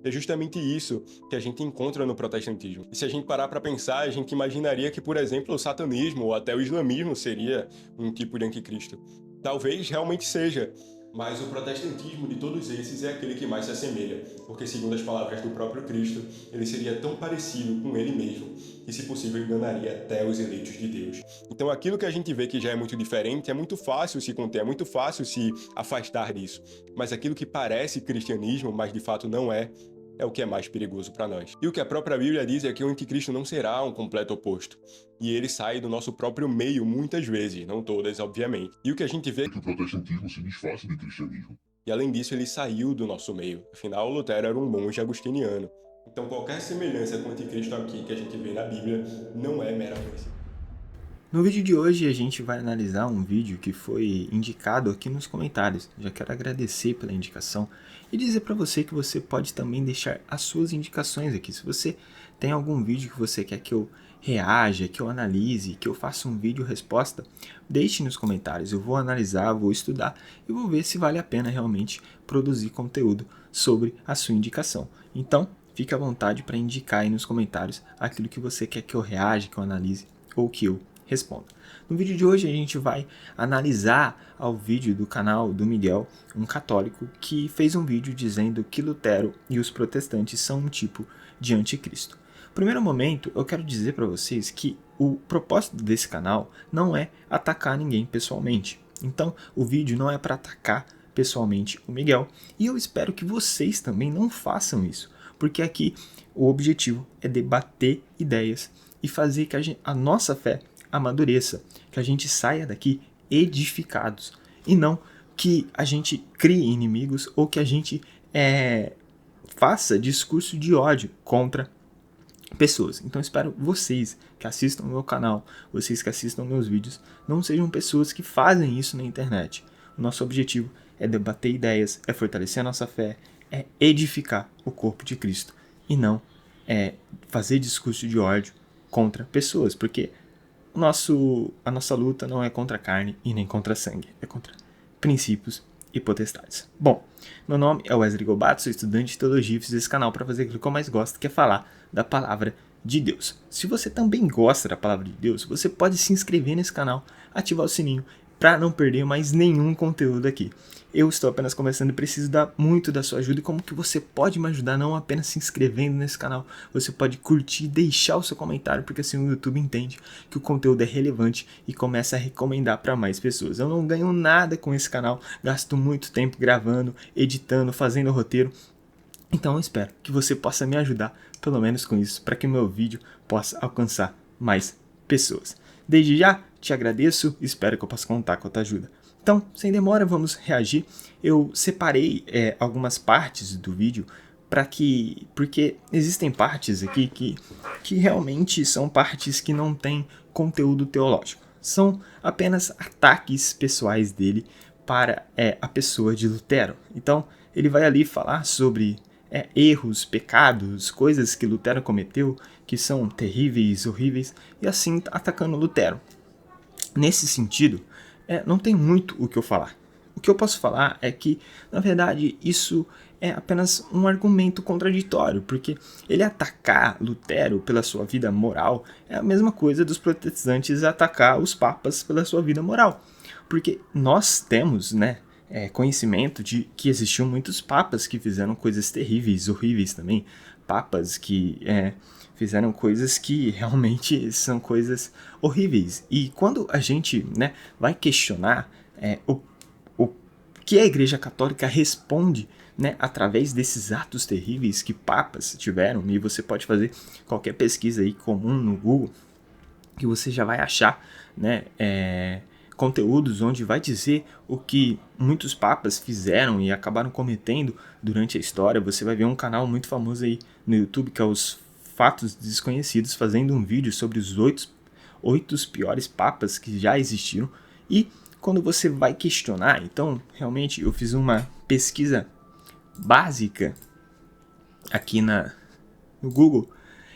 É justamente isso que a gente encontra no protestantismo. E se a gente parar para pensar, a gente imaginaria que, por exemplo, o satanismo ou até o islamismo seria um tipo de anticristo. Talvez realmente seja, mas o protestantismo de todos esses é aquele que mais se assemelha, porque, segundo as palavras do próprio Cristo, ele seria tão parecido com ele mesmo que, se possível, enganaria até os eleitos de Deus. Então, aquilo que a gente vê que já é muito diferente, é muito fácil se conter, é muito fácil se afastar disso. Mas aquilo que parece cristianismo, mas de fato não é o que é mais perigoso para nós. E o que a própria Bíblia diz é que o anticristo não será um completo oposto. E ele sai do nosso próprio meio muitas vezes, não todas, obviamente. E o que a gente vê é que o protestantismo se disfarça de cristianismo. e além disso ele saiu do nosso meio. Afinal, Lutero era um monge agostiniano. Então qualquer semelhança com o anticristo aqui que a gente vê na Bíblia não é mera coincidência. No vídeo de hoje a gente vai analisar um vídeo que foi indicado aqui nos comentários. Já quero agradecer pela indicação e dizer para você que você pode também deixar as suas indicações aqui. Se você tem algum vídeo que você quer que eu reaja, que eu analise, que eu faça um vídeo resposta, deixe nos comentários. Eu vou analisar, vou estudar e vou ver se vale a pena realmente produzir conteúdo sobre a sua indicação. Então, fique à vontade para indicar aí nos comentários aquilo que você quer que eu reaja, que eu analise ou que eu responda. No vídeo de hoje a gente vai analisar ao vídeo do canal do Miguel, um católico que fez um vídeo dizendo que Lutero e os protestantes são um tipo de anticristo. No primeiro momento, eu quero dizer para vocês que o propósito desse canal não é atacar ninguém pessoalmente. Então, o vídeo não é para atacar pessoalmente o Miguel, e eu espero que vocês também não façam isso, porque aqui o objetivo é debater ideias e fazer que a nossa fé amadureça, que a gente saia daqui edificados e não que a gente crie inimigos ou que a gente faça discurso de ódio contra pessoas. Então espero vocês que assistam ao meu canal, vocês que assistam meus vídeos, não sejam pessoas que fazem isso na internet. O nosso objetivo é debater ideias, é fortalecer a nossa fé, é edificar o corpo de Cristo e não fazer discurso de ódio contra pessoas, porque a nossa luta não é contra a carne e nem contra sangue, é contra princípios e potestades. Bom, meu nome é Wesley Gobato, sou estudante de teologia e fiz esse canal para fazer aquilo que eu mais gosto, que é falar da palavra de Deus. Se você também gosta da palavra de Deus, você pode se inscrever nesse canal, ativar o sininho para não perder mais nenhum conteúdo aqui. Eu estou apenas começando e preciso muito da sua ajuda. E como que você pode me ajudar? Não apenas se inscrevendo nesse canal, você pode curtir e deixar o seu comentário, porque assim o YouTube entende que o conteúdo é relevante e começa a recomendar para mais pessoas. Eu não ganho nada com esse canal, gasto muito tempo gravando, editando, fazendo roteiro. Então eu espero que você possa me ajudar, pelo menos com isso, para que o meu vídeo possa alcançar mais pessoas. Desde já, te agradeço e espero que eu possa contar com a tua ajuda. Então, sem demora, vamos reagir. Eu separei algumas partes do vídeo porque existem partes aqui que realmente são partes que não têm conteúdo teológico. São apenas ataques pessoais dele para a pessoa de Lutero. Então, ele vai ali falar sobre erros, pecados, coisas que Lutero cometeu que são terríveis, horríveis, e assim atacando Lutero. Nesse sentido, não tem muito o que eu falar. O que eu posso falar é que, na verdade, isso é apenas um argumento contraditório, porque ele atacar Lutero pela sua vida moral é a mesma coisa dos protestantes atacar os papas pela sua vida moral. Porque nós temos, conhecimento de que existiam muitos papas que fizeram coisas terríveis, horríveis também. Papas que fizeram coisas que realmente são coisas horríveis. E quando a gente vai questionar o que a Igreja Católica responde através desses atos terríveis que papas tiveram, e você pode fazer qualquer pesquisa aí comum no Google, que você já vai achar conteúdos onde vai dizer o que muitos papas fizeram e acabaram cometendo durante a história. Você vai ver um canal muito famoso aí no YouTube, que é os Fatos Desconhecidos, fazendo um vídeo sobre os 8 piores papas que já existiram. E quando você vai questionar, então realmente eu fiz uma pesquisa básica aqui no Google,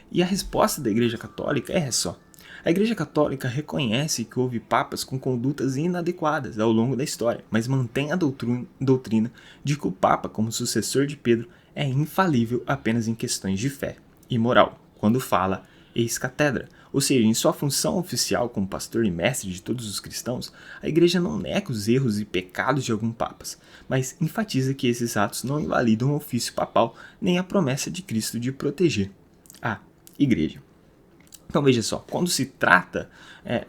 e a resposta da Igreja Católica é só: A Igreja Católica reconhece que houve papas com condutas inadequadas ao longo da história, mas mantém a doutrina de que o Papa, como sucessor de Pedro, é infalível apenas em questões de fé e moral, quando fala ex cátedra, ou seja, em sua função oficial como pastor e mestre de todos os cristãos, a Igreja não nega os erros e pecados de alguns papas, mas enfatiza que esses atos não invalidam o ofício papal nem a promessa de Cristo de proteger a Igreja. Então veja só, quando se trata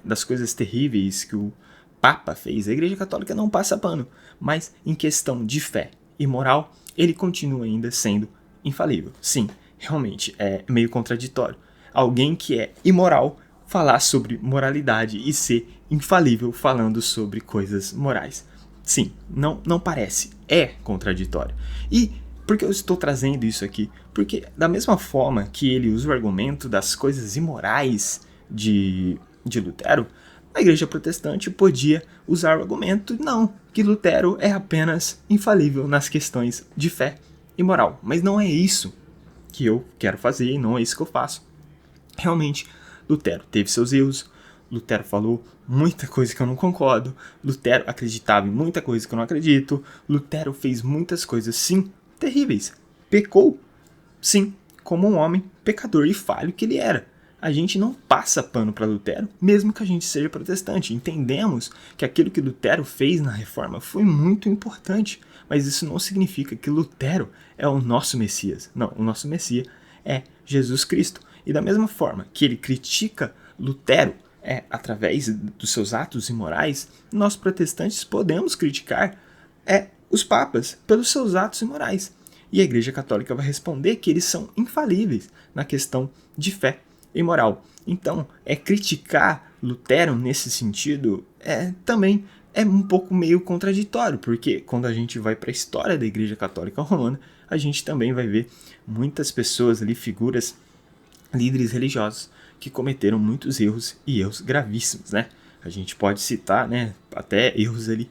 das coisas terríveis que o Papa fez, a Igreja Católica não passa pano, mas em questão de fé e moral, ele continua ainda sendo infalível. Sim, realmente é meio contraditório. Alguém que é imoral falar sobre moralidade e ser infalível falando sobre coisas morais. Sim, não parece, é contraditório. E por que eu estou trazendo isso aqui? Porque da mesma forma que ele usa o argumento das coisas imorais de Lutero, a Igreja Protestante podia usar o argumento não, que Lutero é apenas infalível nas questões de fé e moral. Mas não é isso que eu quero fazer e não é isso que eu faço. Realmente, Lutero teve seus erros, Lutero falou muita coisa que eu não concordo, Lutero acreditava em muita coisa que eu não acredito, Lutero fez muitas coisas, sim, terríveis. Pecou, sim, como um homem pecador e falho que ele era. A gente não passa pano para Lutero, mesmo que a gente seja protestante. Entendemos que aquilo que Lutero fez na Reforma foi muito importante, mas isso não significa que Lutero é o nosso Messias. Não, o nosso Messias é Jesus Cristo. E da mesma forma que ele critica Lutero através dos seus atos imorais, nós protestantes podemos criticar os papas pelos seus atos imorais. E a Igreja Católica vai responder que eles são infalíveis na questão de fé e moral. Então, criticar Lutero nesse sentido também é um pouco meio contraditório, porque quando a gente vai para a história da Igreja Católica Romana, a gente também vai ver muitas pessoas ali, figuras, líderes religiosos, que cometeram muitos erros e erros gravíssimos, né? A gente pode citar, né, até erros ali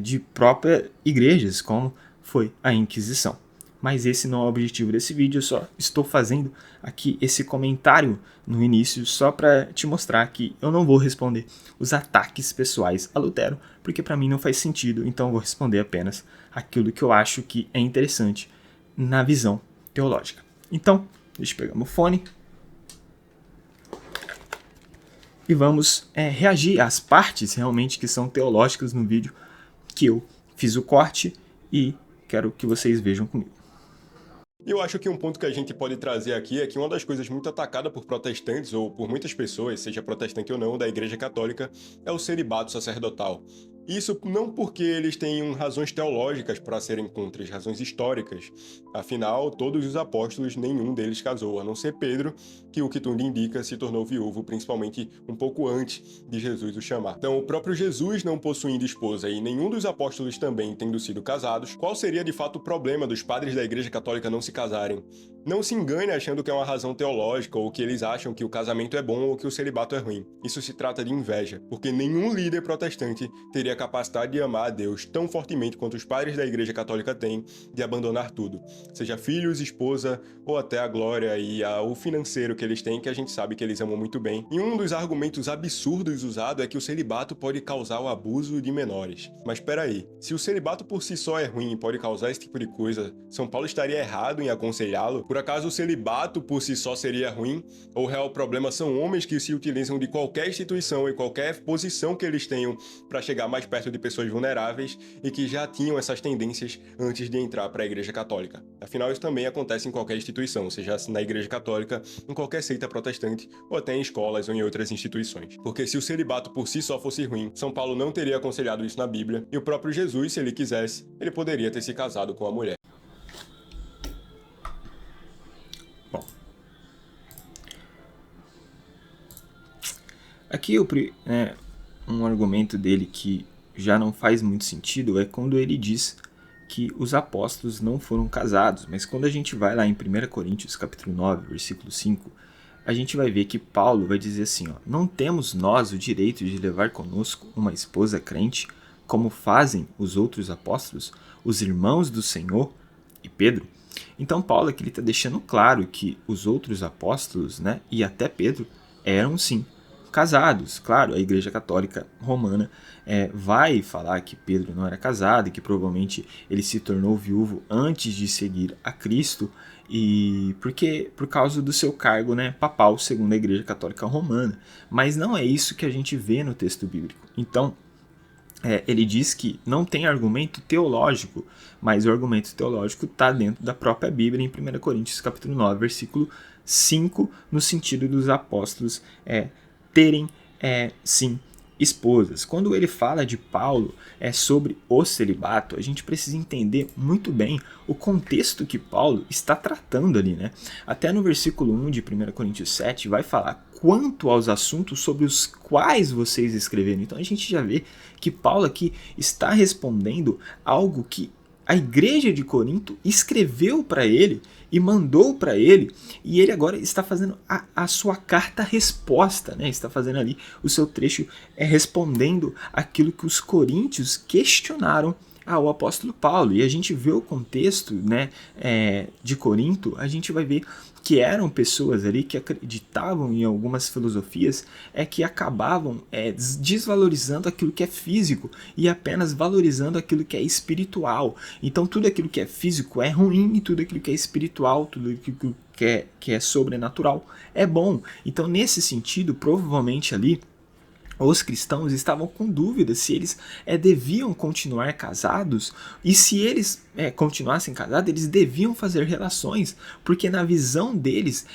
de próprias igrejas, como foi a Inquisição. Mas esse não é o objetivo desse vídeo, eu só estou fazendo aqui esse comentário no início só para te mostrar que eu não vou responder os ataques pessoais a Lutero, porque para mim não faz sentido, então eu vou responder apenas aquilo que eu acho que é interessante na visão teológica. Então, deixa eu pegar meu fone e vamos reagir às partes realmente que são teológicas no vídeo que eu fiz o corte e quero que vocês vejam comigo. Eu acho que um ponto que a gente pode trazer aqui é que uma das coisas muito atacada por protestantes, ou por muitas pessoas, seja protestante ou não, da Igreja Católica, é o celibato sacerdotal. Isso não porque eles tenham razões teológicas para serem contra, razões históricas. Afinal, todos os apóstolos, nenhum deles casou, a não ser Pedro, que o que tudo indica se tornou viúvo, principalmente um pouco antes de Jesus o chamar. Então, o próprio Jesus não possuindo esposa e nenhum dos apóstolos também tendo sido casados, qual seria de fato o problema dos padres da Igreja Católica não se casarem? Não se engane achando que é uma razão teológica ou que eles acham que o casamento é bom ou que o celibato é ruim. Isso se trata de inveja, porque nenhum líder protestante teria a capacidade de amar a Deus tão fortemente quanto os padres da Igreja Católica têm de abandonar tudo, seja filhos, esposa ou até a glória e o financeiro que eles têm, que a gente sabe que eles amam muito bem. E um dos argumentos absurdos usado é que o celibato pode causar o abuso de menores. Mas peraí, se o celibato por si só é ruim e pode causar esse tipo de coisa, São Paulo estaria errado em aconselhá-lo? Por acaso o celibato por si só seria ruim? Ou o real problema são homens que se utilizam de qualquer instituição e qualquer posição que eles tenham para chegar mais perto de pessoas vulneráveis e que já tinham essas tendências antes de entrar para a Igreja Católica? Afinal, isso também acontece em qualquer instituição, seja na Igreja Católica, em qualquer seita protestante ou até em escolas ou em outras instituições. Porque se o celibato por si só fosse ruim, São Paulo não teria aconselhado isso na Bíblia e o próprio Jesus, se ele quisesse, ele poderia ter se casado com a mulher. Aqui um argumento dele que já não faz muito sentido é quando ele diz que os apóstolos não foram casados, mas quando a gente vai lá em 1 Coríntios capítulo 9, versículo 5, a gente vai ver que Paulo vai dizer assim, não temos nós o direito de levar conosco uma esposa crente, como fazem os outros apóstolos, os irmãos do Senhor e Pedro? Então Paulo aqui está deixando claro que os outros apóstolos, e até Pedro, eram sim casados. Claro, a Igreja Católica Romana vai falar que Pedro não era casado e que provavelmente ele se tornou viúvo antes de seguir a Cristo, e por causa do seu cargo, né, papal, segundo a Igreja Católica Romana. Mas não é isso que a gente vê no texto bíblico. Então, ele diz que não tem argumento teológico, mas o argumento teológico está dentro da própria Bíblia, em 1 Coríntios capítulo 9, versículo 5, no sentido dos apóstolos terem, sim, esposas. Quando ele fala de Paulo sobre o celibato, a gente precisa entender muito bem o contexto que Paulo está tratando ali, né? Até no versículo 1 de 1 Coríntios 7 vai falar quanto aos assuntos sobre os quais vocês escreveram. Então a gente já vê que Paulo aqui está respondendo algo que a igreja de Corinto escreveu para ele e mandou para ele, e ele agora está fazendo a sua carta-resposta, né? Está fazendo ali o seu trecho respondendo aquilo que os coríntios questionaram ao apóstolo Paulo. E a gente vê o contexto, né, de Corinto, a gente vai ver que eram pessoas ali que acreditavam em algumas filosofias que acabavam desvalorizando aquilo que é físico e apenas valorizando aquilo que é espiritual. Então tudo aquilo que é físico é ruim e tudo aquilo que é espiritual, tudo aquilo que é sobrenatural é bom. Então nesse sentido, provavelmente ali os cristãos estavam com dúvida se eles deviam continuar casados, e se eles continuassem casados, eles deviam fazer relações, porque na visão deles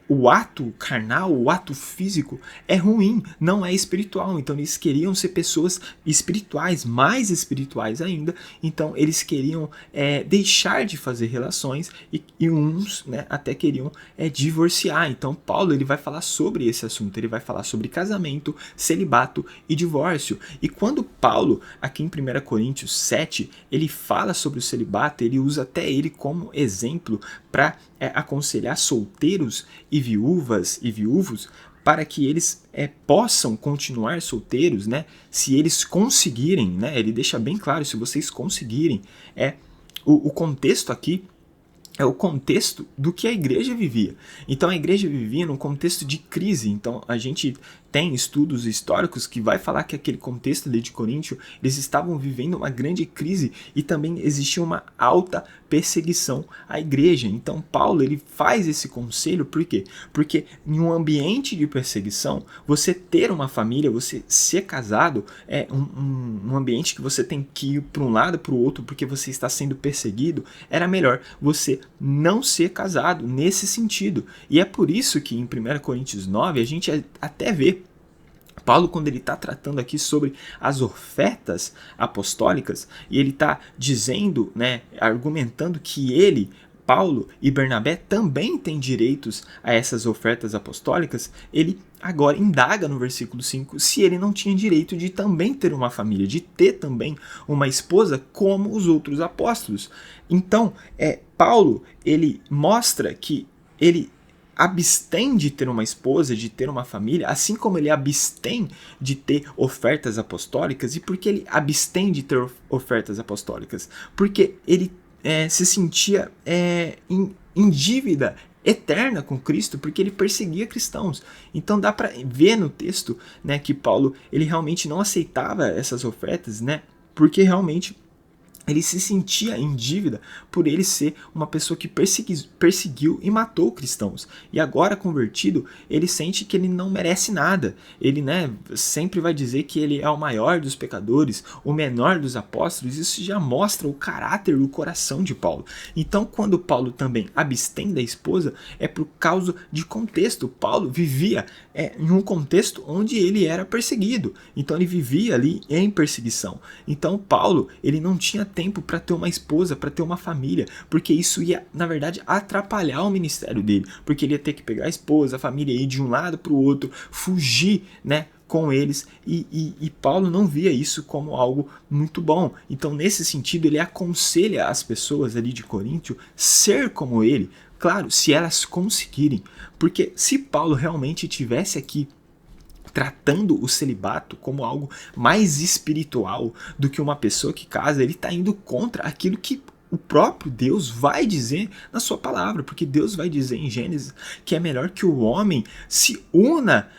o ato carnal, o ato físico é ruim, não é espiritual. Então eles queriam ser pessoas espirituais, mais espirituais ainda. Então eles queriam deixar de fazer relações, e uns, né, até queriam divorciar. Então Paulo ele vai falar sobre esse assunto, ele vai falar sobre casamento, celibato e divórcio. E quando Paulo, aqui em 1 Coríntios 7, ele fala sobre o celibato, ele usa até ele como exemplo para aconselhar solteiros e viúvas e viúvos para que eles possam continuar solteiros, né? Se eles conseguirem, né? Ele deixa bem claro, se vocês conseguirem. O contexto aqui é o contexto do que a igreja vivia. Então a igreja vivia num contexto de crise. Então a gente tem estudos históricos que vai falar que aquele contexto ali de Coríntio, eles estavam vivendo uma grande crise e também existia uma alta perseguição à igreja. Então Paulo ele faz esse conselho, por quê? Porque em um ambiente de perseguição, você ter uma família, você ser casado, é um ambiente que você tem que ir para um lado para o outro porque você está sendo perseguido, era melhor você não ser casado nesse sentido. E é por isso que em 1 Coríntios 9 a gente até vê Paulo, quando ele está tratando aqui sobre as ofertas apostólicas, e ele está dizendo, né, argumentando que ele, Paulo e Bernabé também têm direitos a essas ofertas apostólicas, ele agora indaga no versículo 5 se ele não tinha direito de também ter uma família, de ter também uma esposa como os outros apóstolos. Então, Paulo, ele mostra que ele abstém de ter uma esposa, de ter uma família, assim como ele abstém de ter ofertas apostólicas. E por que ele abstém de ter ofertas apostólicas? Porque ele se sentia em dívida eterna com Cristo, porque ele perseguia cristãos. Então dá para ver no texto, né, que Paulo ele realmente não aceitava essas ofertas, né, porque realmente ele se sentia em dívida por ele ser uma pessoa que perseguiu e matou cristãos. E agora convertido, ele sente que ele não merece nada. Ele, né, sempre vai dizer que ele é o maior dos pecadores, o menor dos apóstolos. Isso já mostra o caráter do coração de Paulo. Então, quando Paulo também abstém da esposa, é por causa de contexto. Paulo vivia em um contexto onde ele era perseguido. Então, ele vivia ali em perseguição. Então, Paulo, ele não tinha tempo para ter uma esposa, para ter uma família, porque isso ia, na verdade, atrapalhar o ministério dele, porque ele ia ter que pegar a esposa, a família, ir de um lado para o outro, fugir, né, com eles, e Paulo não via isso como algo muito bom. Então, nesse sentido, ele aconselha as pessoas ali de Coríntio ser como ele, claro, se elas conseguirem, porque se Paulo realmente tivesse aqui tratando o celibato como algo mais espiritual do que uma pessoa que casa, ele está indo contra aquilo que o próprio Deus vai dizer na sua palavra, porque Deus vai dizer em Gênesis que é melhor que o homem se una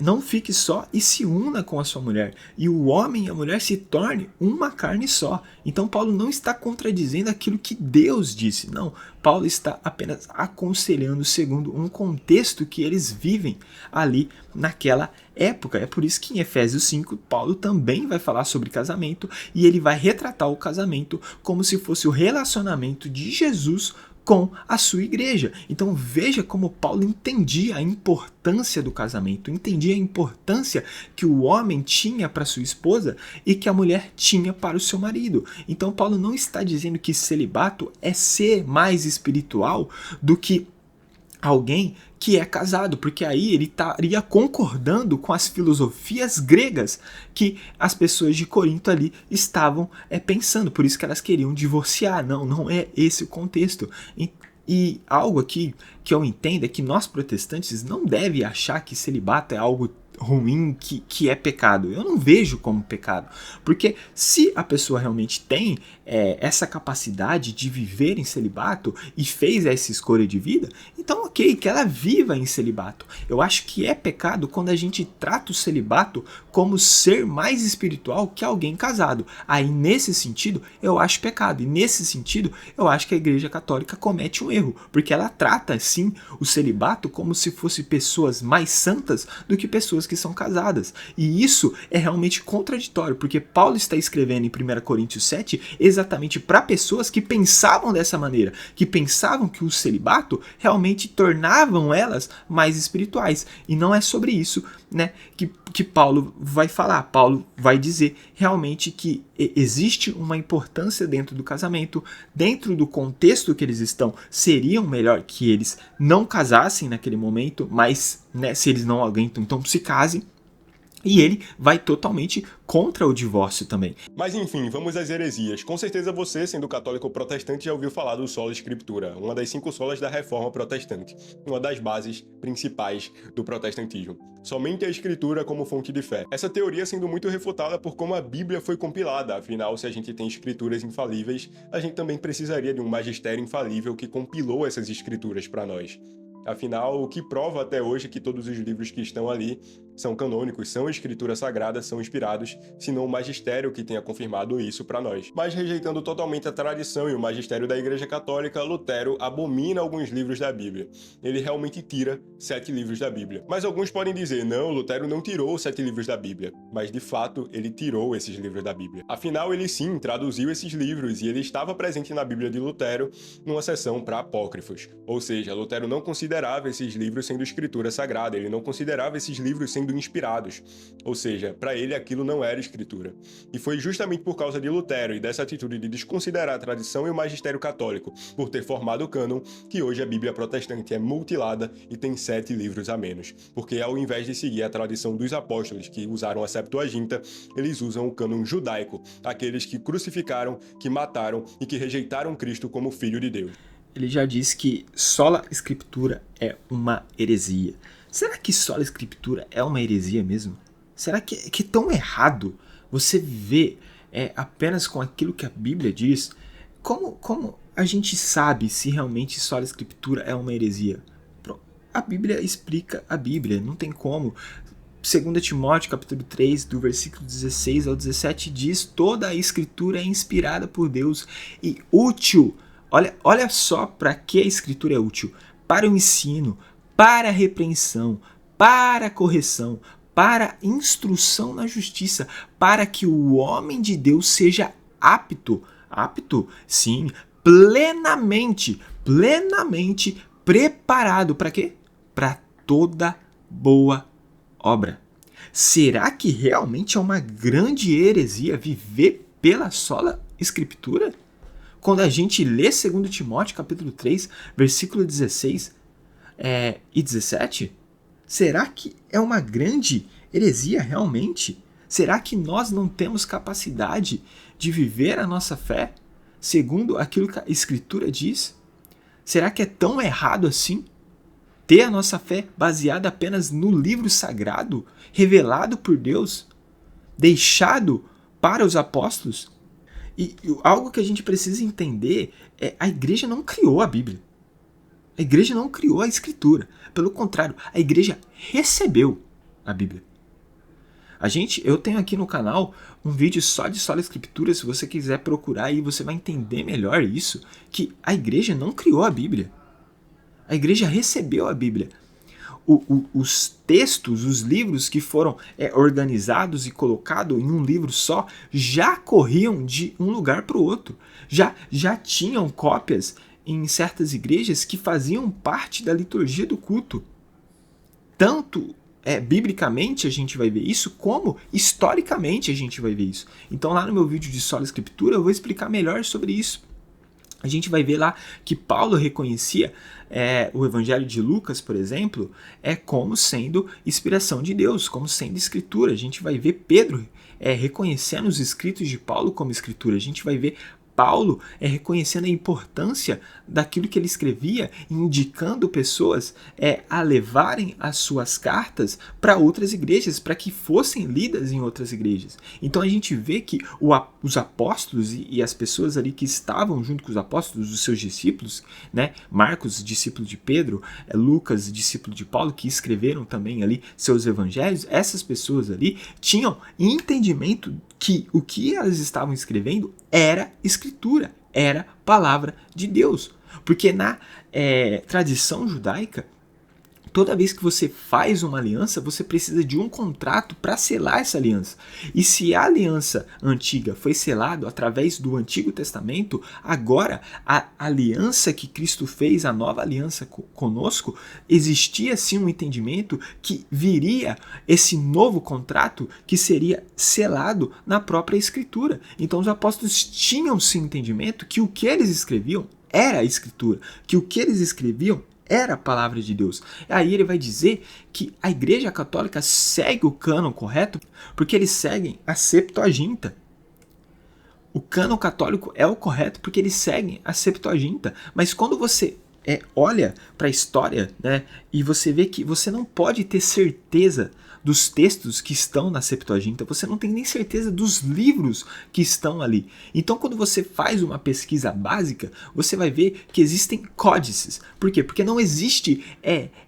não fique só e se una com a sua mulher. E o homem e a mulher se tornem uma carne só. Então Paulo não está contradizendo aquilo que Deus disse. Não, Paulo está apenas aconselhando segundo um contexto que eles vivem ali naquela época. É por isso que em Efésios 5, Paulo também vai falar sobre casamento e ele vai retratar o casamento como se fosse o relacionamento de Jesus com a sua igreja. Então veja como Paulo entendia a importância do casamento, entendia a importância que o homem tinha para sua esposa e que a mulher tinha para o seu marido. Então Paulo não está dizendo que celibato é ser mais espiritual do que alguém que é casado, porque aí ele estaria concordando com as filosofias gregas que as pessoas de Corinto ali estavam pensando, por isso que elas queriam divorciar. Não é esse o contexto. E algo aqui que eu entendo é que nós protestantes não devem achar que celibato é algo ruim, que é pecado. Eu não vejo como pecado, porque se a pessoa realmente tem essa capacidade de viver em celibato e fez essa escolha de vida, então ok, que ela viva em celibato. Eu acho que é pecado quando a gente trata o celibato como ser mais espiritual que alguém casado. Aí nesse sentido eu acho pecado, e nesse sentido eu acho que a Igreja Católica comete um erro, porque ela trata sim o celibato como se fosse pessoas mais santas do que pessoas que são casadas. E isso é realmente contraditório, porque Paulo está escrevendo em 1 Coríntios 7 exatamente para pessoas que pensavam dessa maneira, que pensavam que o celibato realmente tornavam elas mais espirituais. E não é sobre isso, né, que Paulo vai falar. Paulo vai dizer realmente que existe uma importância dentro do casamento, dentro do contexto que eles estão, seriam melhor que eles não casassem naquele momento, mas né, se eles não aguentam, então se casem. E ele vai totalmente contra o divórcio também. Mas enfim, vamos às heresias. Com certeza você, sendo católico ou protestante, já ouviu falar do Sola Escritura, uma das 5 solas da Reforma Protestante, uma das bases principais do protestantismo. Somente a Escritura como fonte de fé. Essa teoria sendo muito refutada por como a Bíblia foi compilada, afinal, se a gente tem escrituras infalíveis, a gente também precisaria de um magistério infalível que compilou essas escrituras para nós. Afinal, o que prova até hoje que todos os livros que estão ali são canônicos, são escritura sagrada, são inspirados, senão o magistério que tenha confirmado isso para nós. Mas rejeitando totalmente a tradição e o magistério da Igreja Católica, Lutero abomina alguns livros da Bíblia. Ele realmente tira 7 livros da Bíblia. Mas alguns podem dizer, não, Lutero não tirou 7 livros da Bíblia. Mas de fato, ele tirou esses livros da Bíblia. Afinal, ele sim traduziu esses livros e ele estava presente na Bíblia de Lutero numa seção para apócrifos. Ou seja, Lutero não considerava esses livros sendo escritura sagrada, ele não considerava esses livros sendo inspirados, ou seja, para ele aquilo não era escritura. E foi justamente por causa de Lutero e dessa atitude de desconsiderar a tradição e o magistério católico, por ter formado o cânon, que hoje a Bíblia protestante é mutilada e tem 7 livros a menos, porque ao invés de seguir a tradição dos apóstolos que usaram a Septuaginta, eles usam o cânon judaico, aqueles que crucificaram, que mataram e que rejeitaram Cristo como Filho de Deus. Ele já disse que sola escritura é uma heresia. Será que sola escritura é uma heresia mesmo? Será que é tão errado você viver apenas com aquilo que a Bíblia diz? Como a gente sabe se realmente sola escritura é uma heresia? A Bíblia explica a Bíblia, não tem como. 2 Timóteo capítulo 3, do versículo 16 ao 17 diz: toda a escritura é inspirada por Deus e útil. Olha só para que a escritura é útil. Para o ensino, para a repreensão, para a correção, para a instrução na justiça, para que o homem de Deus seja apto, sim, plenamente preparado para quê? Para toda boa obra. Será que realmente é uma grande heresia viver pela sola escritura? Quando a gente lê 2 Timóteo capítulo 3, versículo 16 e 17, será que é uma grande heresia realmente? Será que nós não temos capacidade de viver a nossa fé segundo aquilo que a Escritura diz? Será que é tão errado assim ter a nossa fé baseada apenas no livro sagrado, revelado por Deus, deixado para os apóstolos? E algo que a gente precisa entender é a igreja não criou a Bíblia. A igreja não criou a Escritura. Pelo contrário, a igreja recebeu. a Bíblia. Eu tenho aqui no canal um vídeo só de sola escritura, se você quiser procurar aí, você vai entender melhor isso, que a igreja não criou a Bíblia. A igreja recebeu a Bíblia. Os textos, os livros que foram organizados e colocados em um livro só, já corriam de um lugar para o outro. Já tinham cópias em certas igrejas que faziam parte da liturgia do culto. Tanto biblicamente a gente vai ver isso, como historicamente a gente vai ver isso. Então lá no meu vídeo de sola escritura eu vou explicar melhor sobre isso. A gente vai ver lá que Paulo reconhecia o Evangelho de Lucas, por exemplo, como sendo inspiração de Deus, como sendo escritura. A gente vai ver Pedro reconhecendo os escritos de Paulo como escritura. A gente vai ver Paulo reconhecendo a importância daquilo que ele escrevia, indicando pessoas a levarem as suas cartas para outras igrejas, para que fossem lidas em outras igrejas. Então a gente vê que os apóstolos e as pessoas ali que estavam junto com os apóstolos, os seus discípulos, né? Marcos, discípulo de Pedro, Lucas, discípulo de Paulo, que escreveram também ali seus evangelhos, essas pessoas ali tinham entendimento que o que elas estavam escrevendo era escritura, era palavra de Deus. Porque na tradição judaica, toda vez que você faz uma aliança, você precisa de um contrato para selar essa aliança. E se a aliança antiga foi selada através do Antigo Testamento, agora a aliança que Cristo fez, a nova aliança conosco, existia sim um entendimento que viria esse novo contrato que seria selado na própria Escritura. Então os apóstolos tinham sim entendimento que o que eles escreviam era a Escritura, que o que eles escreviam era a palavra de Deus. Aí ele vai dizer que a Igreja Católica segue o cânon correto porque eles seguem a Septuaginta. O cânon católico é o correto porque eles seguem a Septuaginta. Mas quando você olha para a história, né, e você vê que você não pode ter certeza dos textos que estão na Septuaginta, você não tem nem certeza dos livros que estão ali. Então, quando você faz uma pesquisa básica, você vai ver que existem códices. Por quê? Porque não existe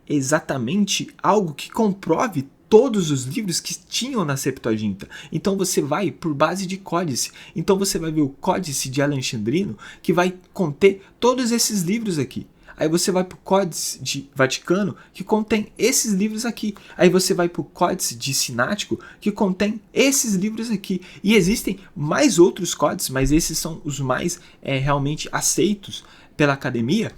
exatamente algo que comprove todos os livros que tinham na Septuaginta. Então você vai por base de códice. Então você vai ver o Códice de Alexandrino, que vai conter todos esses livros aqui. Aí você vai para o Códice de Vaticano, que contém esses livros aqui. Aí você vai para o Códice de Sinático, que contém esses livros aqui. E existem mais outros códices, mas esses são os mais realmente aceitos pela academia.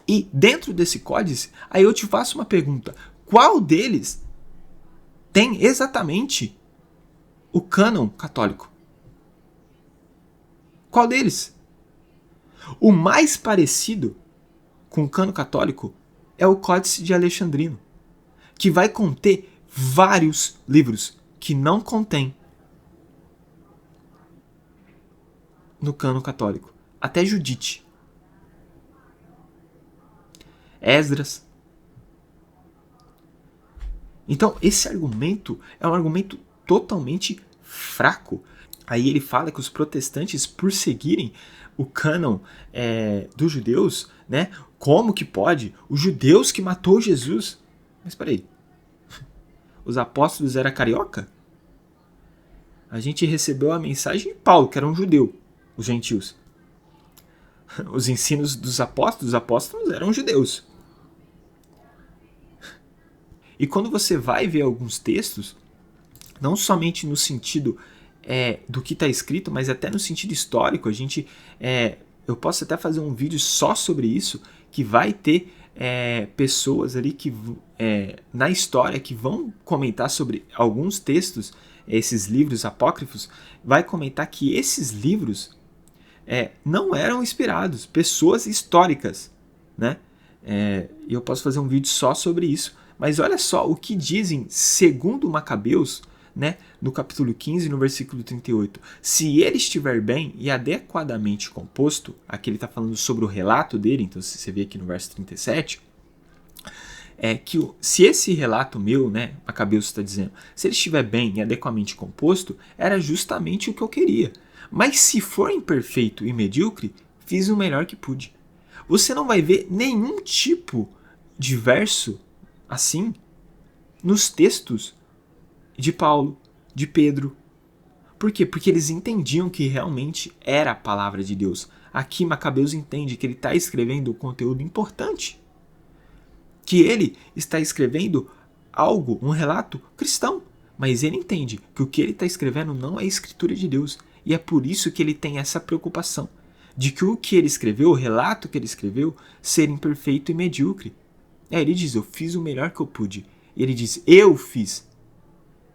E dentro desse códice, aí eu te faço uma pergunta. Qual deles tem exatamente o cânon católico? Qual deles? O mais parecido com o cânon católico é o Códice de Alexandrino, que vai conter vários livros que não contém no cânon católico. Até Judite, Esdras. Então esse argumento é um argumento totalmente fraco. Aí ele fala que os protestantes, por seguirem o cânon dos judeus, né? Como que pode? Os judeus que matou Jesus. Mas peraí, os apóstolos eram carioca? A gente recebeu a mensagem de Paulo, que era um judeu, os gentios. Os ensinos dos apóstolos, os apóstolos eram judeus. E quando você vai ver alguns textos, não somente no sentido do que está escrito, mas até no sentido histórico, eu posso até fazer um vídeo só sobre isso, que vai ter pessoas ali que na história que vão comentar sobre alguns textos, esses livros apócrifos, vai comentar que esses livros não eram inspirados, pessoas históricas, né? E eu posso fazer um vídeo só sobre isso. Mas olha só o que dizem, segundo Macabeus, né, no capítulo 15, no versículo 38. Se ele estiver bem e adequadamente composto, aqui ele está falando sobre o relato dele, então se você vê aqui no verso 37, se esse relato meu, né, Macabeus está dizendo, se ele estiver bem e adequadamente composto, era justamente o que eu queria. Mas se for imperfeito e medíocre, fiz o melhor que pude. Você não vai ver nenhum tipo de verso assim nos textos de Paulo, de Pedro. Por quê? Porque eles entendiam que realmente era a palavra de Deus. Aqui Macabeus entende que ele está escrevendo um conteúdo importante. Que ele está escrevendo algo, um relato cristão. Mas ele entende que o que ele está escrevendo não é a escritura de Deus. E é por isso que ele tem essa preocupação de que o que ele escreveu, o relato que ele escreveu, ser imperfeito e medíocre. Ele diz, eu fiz o melhor que eu pude. E ele diz, eu fiz.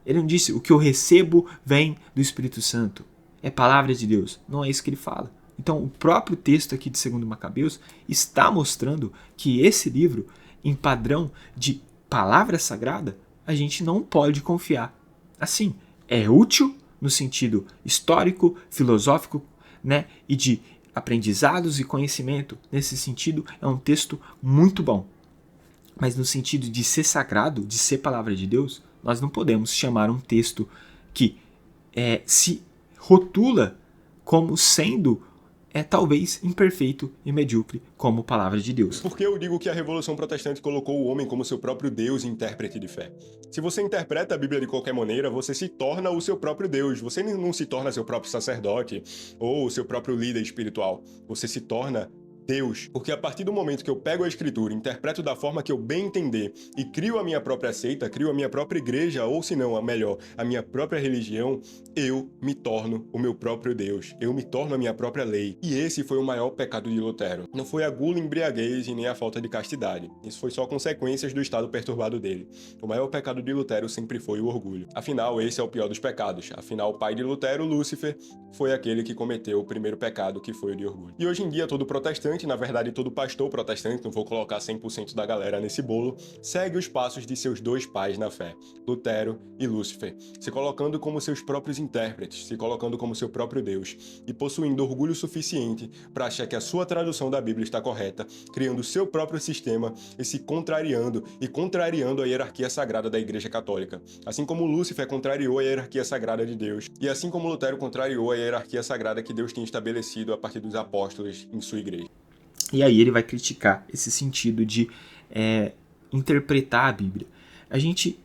Ele não disse, o que eu recebo vem do Espírito Santo. É palavra de Deus. Não é isso que ele fala. Então, o próprio texto aqui de 2 Macabeus está mostrando que esse livro, em padrão de palavra sagrada, a gente não pode confiar. Assim, é útil no sentido histórico, filosófico, né, e de aprendizados e conhecimento. Nesse sentido, é um texto muito bom. Mas no sentido de ser sagrado, de ser palavra de Deus, nós não podemos chamar um texto que se rotula como sendo talvez imperfeito e medíocre como palavra de Deus. Por que eu digo que a Revolução Protestante colocou o homem como seu próprio Deus e intérprete de fé? Se você interpreta a Bíblia de qualquer maneira, você se torna o seu próprio Deus. Você não se torna seu próprio sacerdote ou seu próprio líder espiritual. Você se torna Deus, porque a partir do momento que eu pego a escritura, interpreto da forma que eu bem entender e crio a minha própria seita, crio a minha própria igreja, ou se não, a minha própria religião, eu me torno o meu próprio Deus, eu me torno a minha própria lei. E esse foi o maior pecado de Lutero. Não foi a gula, embriaguez e nem a falta de castidade. Isso foi só consequências do estado perturbado dele. O maior pecado de Lutero sempre foi o orgulho. Afinal, esse é o pior dos pecados. Afinal, o pai de Lutero, Lúcifer, foi aquele que cometeu o primeiro pecado, que foi o de orgulho. E hoje em dia, todo protestante, na verdade todo pastor protestante, não vou colocar 100% da galera nesse bolo, segue os passos de seus dois pais na fé, Lutero e Lúcifer, se colocando como seus próprios intérpretes, se colocando como seu próprio Deus e possuindo orgulho suficiente para achar que a sua tradução da Bíblia está correta, criando seu próprio sistema e se contrariando a hierarquia sagrada da Igreja Católica, assim como Lúcifer contrariou a hierarquia sagrada de Deus e assim como Lutero contrariou a hierarquia sagrada que Deus tinha estabelecido a partir dos apóstolos em sua igreja. E aí ele vai criticar esse sentido de interpretar a Bíblia. A gente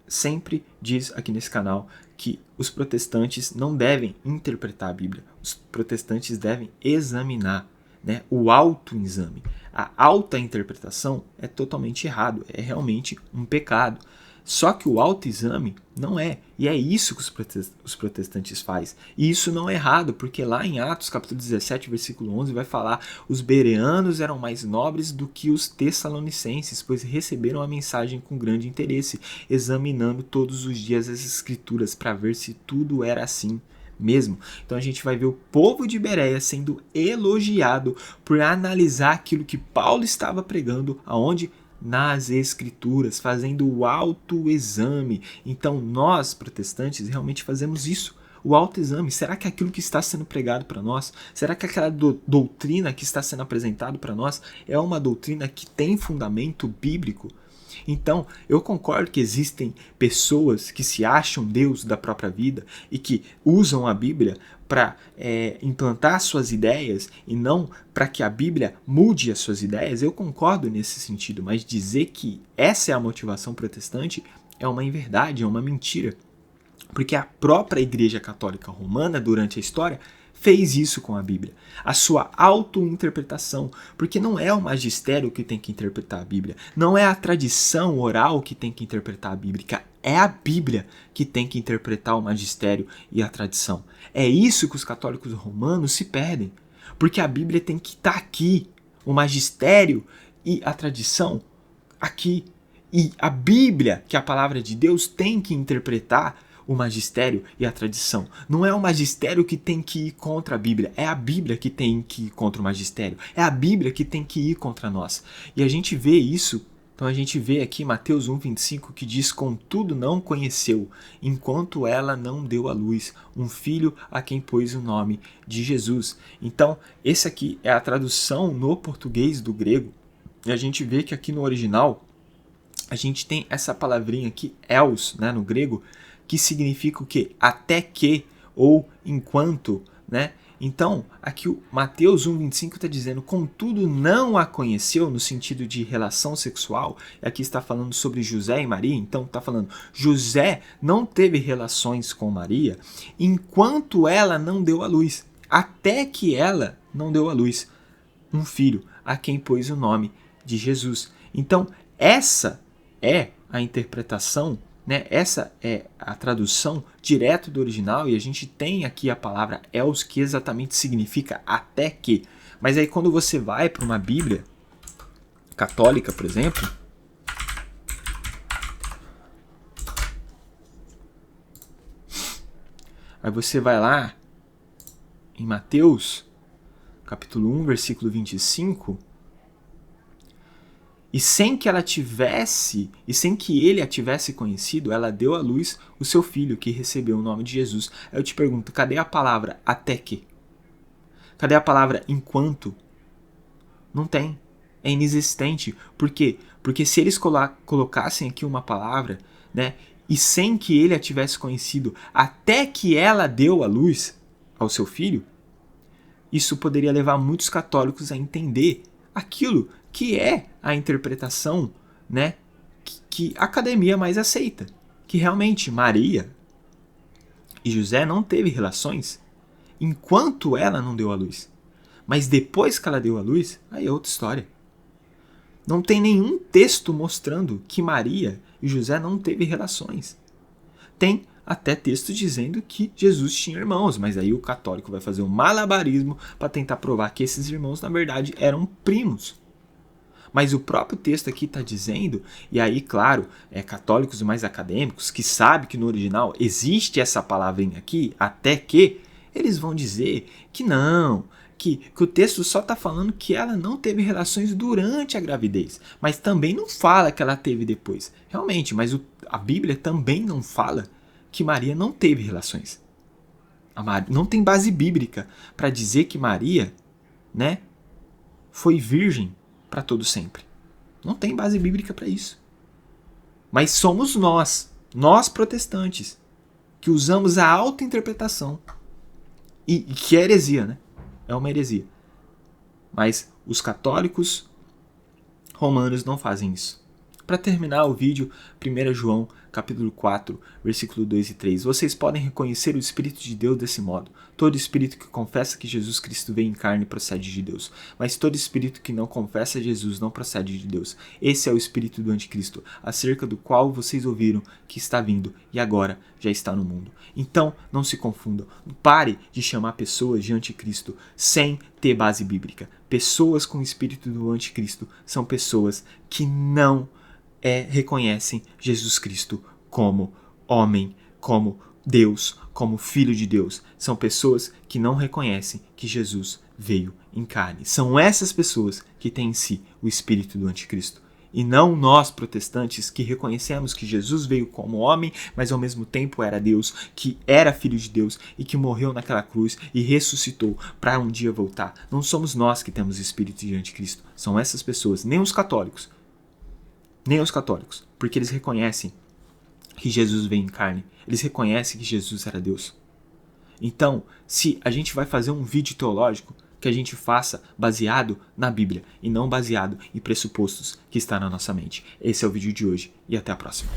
sempre diz aqui nesse canal que os protestantes não devem interpretar a Bíblia. Os protestantes devem examinar, né, o autoexame. A alta interpretação é totalmente errado, é realmente um pecado. Só que o autoexame não é. E é isso que os protestantes fazem. E isso não é errado, porque lá em Atos, capítulo 17, versículo 11, vai falar: os bereanos eram mais nobres do que os tessalonicenses, pois receberam a mensagem com grande interesse, examinando todos os dias as escrituras para ver se tudo era assim mesmo. Então a gente vai ver o povo de Bereia sendo elogiado por analisar aquilo que Paulo estava pregando, aonde? Nas escrituras, fazendo o autoexame. Então nós, protestantes, realmente fazemos isso, o autoexame. Será que aquilo que está sendo pregado para nós, será que aquela doutrina que está sendo apresentado para nós é uma doutrina que tem fundamento bíblico? Então, eu concordo que existem pessoas que se acham Deus da própria vida e que usam a Bíblia para implantar suas ideias e não para que a Bíblia mude as suas ideias. Eu concordo nesse sentido, mas dizer que essa é a motivação protestante é uma inverdade, é uma mentira. Porque a própria Igreja Católica Romana, durante a história, fez isso com a Bíblia, a sua auto-interpretação, porque não é o magistério que tem que interpretar a Bíblia, não é a tradição oral que tem que interpretar a Bíblia, é a Bíblia que tem que interpretar o magistério e a tradição. É isso que os católicos romanos se perdem, porque a Bíblia tem que estar aqui, o magistério e a tradição aqui, e a Bíblia, que é a palavra de Deus, tem que interpretar o magistério e a tradição. Não é o magistério que tem que ir contra a Bíblia, é a Bíblia que tem que ir contra o magistério, é a Bíblia que tem que ir contra nós. E a gente vê isso, então a gente vê aqui Mateus 1,25 que diz: contudo não conheceu, enquanto ela não deu à luz, um filho a quem pôs o nome de Jesus. Então, esse aqui é a tradução no português do grego, e a gente vê que aqui no original, a gente tem essa palavrinha aqui, els, né, no grego, que significa o quê? Até que, ou enquanto, né? Então, aqui o Mateus 1,25 está dizendo, contudo não a conheceu no sentido de relação sexual. Aqui está falando sobre José e Maria, então está falando, José não teve relações com Maria enquanto ela não deu à luz, até que ela não deu à luz um filho, a quem pôs o nome de Jesus. Então, essa é a interpretação, né? Essa é a tradução direto do original, e a gente tem aqui a palavra els, que exatamente significa até que. Mas aí quando você vai para uma Bíblia católica, por exemplo, aí você vai lá em Mateus, capítulo 1, versículo 25, e sem que ela tivesse, e sem que ele a tivesse conhecido, ela deu à luz o seu filho, que recebeu o nome de Jesus. Aí eu te pergunto, cadê a palavra até que? Cadê a palavra enquanto? Não tem. É inexistente. Por quê? Porque se eles colocassem aqui uma palavra, né, e sem que ele a tivesse conhecido, até que ela deu à luz ao seu filho, isso poderia levar muitos católicos a entender aquilo que é a interpretação, né, que a academia mais aceita. Que realmente Maria e José não teve relações enquanto ela não deu à luz. Mas depois que ela deu à luz, aí é outra história. Não tem nenhum texto mostrando que Maria e José não teve relações. Tem até texto dizendo que Jesus tinha irmãos, mas aí o católico vai fazer um malabarismo para tentar provar que esses irmãos, na verdade, eram primos. Mas o próprio texto aqui está dizendo, e aí, claro, católicos mais acadêmicos, que sabem que no original existe essa palavrinha aqui, até que, eles vão dizer que não, que o texto só está falando que ela não teve relações durante a gravidez, mas também não fala que ela teve depois. Realmente, mas a Bíblia também não fala que Maria não teve relações. Não tem base bíblica para dizer que Maria, né, foi virgem para todo sempre. Não tem base bíblica para isso. Mas somos nós protestantes, que usamos a autointerpretação. E que é heresia, né? É uma heresia. Mas os católicos romanos não fazem isso. Para terminar o vídeo, 1 João, capítulo 4, versículo 2 e 3. Vocês podem reconhecer o Espírito de Deus desse modo. Todo espírito que confessa que Jesus Cristo veio em carne procede de Deus. Mas todo espírito que não confessa Jesus não procede de Deus. Esse é o espírito do anticristo, acerca do qual vocês ouviram que está vindo e agora já está no mundo. Então, não se confundam. Pare de chamar pessoas de anticristo sem ter base bíblica. Pessoas com o espírito do anticristo são pessoas que não reconhecem Jesus Cristo como homem, como Deus, como Filho de Deus. São pessoas que não reconhecem que Jesus veio em carne. São essas pessoas que têm em si o espírito do anticristo. E não nós, protestantes, que reconhecemos que Jesus veio como homem, mas ao mesmo tempo era Deus, que era Filho de Deus e que morreu naquela cruz e ressuscitou para um dia voltar. Não somos nós que temos o espírito de anticristo. São essas pessoas, nem os católicos, porque eles reconhecem que Jesus veio em carne. Eles reconhecem que Jesus era Deus. Então, se a gente vai fazer um vídeo teológico, que a gente faça baseado na Bíblia e não baseado em pressupostos que está na nossa mente. Esse é o vídeo de hoje e até a próxima.